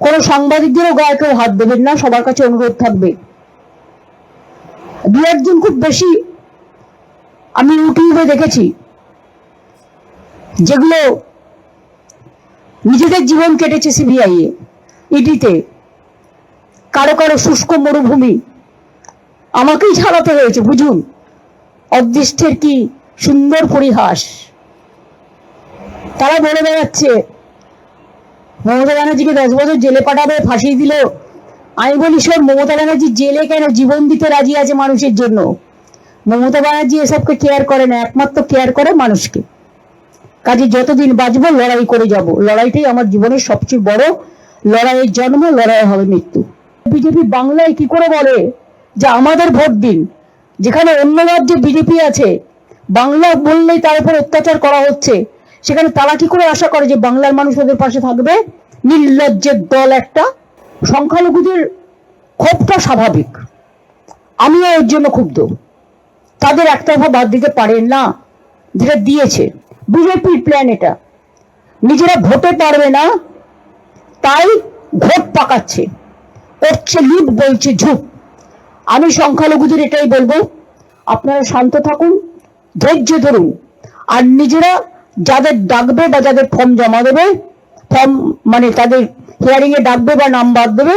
কোনো সাংবাদিকদেরও গায়ে কেউ হাত দেবেন না, সবার কাছে অনুরোধ থাকবে। দু একজন খুব বেশি আমি ইউটিউবে দেখেছি যেগুলো নিজেদের জীবন কেটেছে সিবিআই এ, ইডিতে, কারো কারো শুষ্ক মরুভূমি আমাকেই ছাড়াতে হয়েছে। বুঝুন অদৃষ্টের কি সুন্দর পরিহাস। তারা বলে বেড়াচ্ছে মমতা ব্যানার্জিকে 10 বছর জেলে পাঠাবে, ফাঁসিয়ে দিল। আমি বলি শোন, মমতা ব্যানার্জি জেলে কেন, জীবন দিতে রাজি আছে মানুষের জন্য। মমতা ব্যানার্জি এসবকে কেয়ার করে না, একমাত্র কেয়ার করে মানুষকে। কাজে যতদিন বাঁচবো লড়াই করে যাব, লড়াইটাই আমার জীবনের সবচেয়ে বড়। লড়াইয়ের জন্ম, লড়াই হবে মৃত্যু। বিজেপি বাংলায় কি করে বলে যে আমাদের ভোট দিন, যেখানে অন্য রাজ্যে বিজেপি আছে, বাংলা বললেই তার উপর অত্যাচার করা হচ্ছে, সেখানে তারা কি করে আশা করে যে বাংলার মানুষ ওদের পাশে থাকবে? নির্লজ্জের দল একটা। সংখ্যালঘুদের ক্ষোভটা স্বাভাবিক, আমিও এর জন্য ক্ষুব্ধ। তাদের একতরফা বাদ দিতে পারেন না, যেটা দিয়েছে বিজেপির প্ল্যান। এটা নিজেরা ভোটে পারবে না, তাই ভোট পাকাচ্ছে, করছে লিপ, বলছে ঝুপ। আমি সংখ্যালঘুদের এটাই বলবো, আপনারা শান্ত থাকুন, ধৈর্য ধরুন, আর নিজেরা যাদের ডাকবে বা যাদের ফর্ম জমা দেবে, ফর্ম মানে তাদের হিয়ারিং এ ডাকবে বা নাম বাদ দেবে,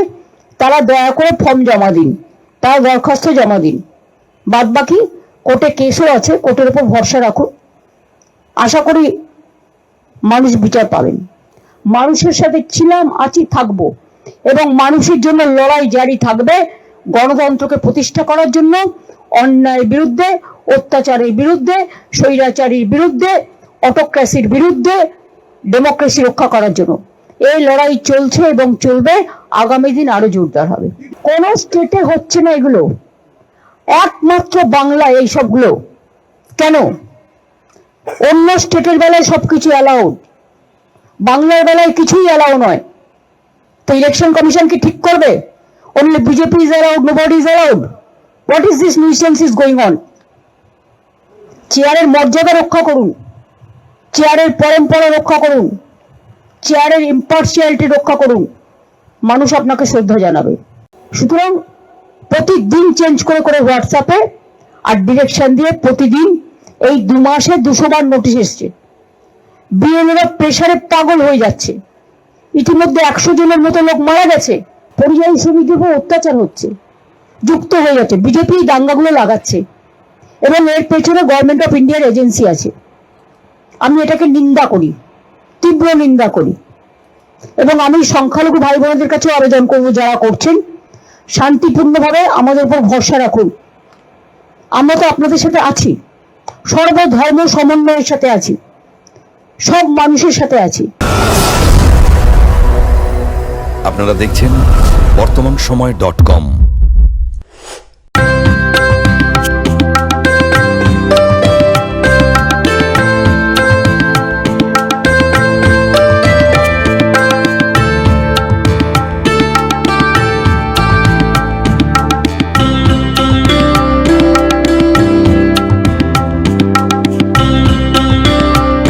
তারা দয়া করে ফর্ম জমা দিন, তারা দরখাস্ত জমা দিন। বাদ বাকি কোর্টে কেসও আছে, কোর্টের উপর ভরসা রাখুন। আশা করি মানুষ বিচার পাবেন। মানুষের সাথে ছিলাম, আছি, থাকবো, এবং মানুষের জন্য লড়াই জারি থাকবে। গণতন্ত্রকে প্রতিষ্ঠা করার জন্য, অন্যায়ের বিরুদ্ধে, অত্যাচারের বিরুদ্ধে, স্বৈরাচারীর বিরুদ্ধে, অটোক্রেসির বিরুদ্ধে, ডেমোক্রেসি রক্ষা করার জন্য এই লড়াই চলছে এবং চলবে। আগামী দিন আরো জোরদার হবে। কোন স্টেটে হচ্ছে না এগুলো, একমাত্র বাংলায় এই সবগুলো। কেন? অন্য স্টেটের বেলায় সবকিছু অ্যালাউড, বাংলার বেলায় কিছুই অ্যালাউ নয়। তো ইলেকশন কমিশন কি ঠিক করবে? Only BJP is allowed, nobody is allowed. What is this nuisance is going on? চেয়ারের মর্যাদা রক্ষা করুন, চেয়ারের পরম্পরা রক্ষা করুন, চেয়ারের ইম্পার্সিয়ালিটি রক্ষা করুন, মানুষ আপনাকে শ্রদ্ধা জানাবে। সুতরাং প্রতিদিন চেঞ্জ করে করে হোয়াটসঅ্যাপে আর ডিরেকশন দিয়ে প্রতিদিন এই 2 মাসে 200 বার নোটিশ এসছে। বিএলওরা প্রেসারে পাগল হয়ে যাচ্ছে। ইতিমধ্যে 100 জনের মতো লোক মারা গেছে। পরিযায়ী শ্রমিকদের উপর অত্যাচার হচ্ছে, যুক্ত হয়ে যাচ্ছে। বিজেপি দাঙ্গাগুলো লাগাচ্ছে এবং এর পেছনে গভর্নমেন্ট অফ ইন্ডিয়ার এজেন্সি আছে। আমি এটাকে নিন্দা করি, তীব্র নিন্দা করি, এবং আমি সংখ্যালঘু ভাই বোনদের কাছেও আবেদন করব, যারা করছেন শান্তিপূর্ণভাবে আমাদের উপর ভরসা রাখুন। আমরা তো আপনাদের সাথে আছি, সর্বধর্ম সমন্বয়ের সাথে আছি, সব মানুষের সাথে আছি। আপনারা দেখছেন বর্তমানসময়.com।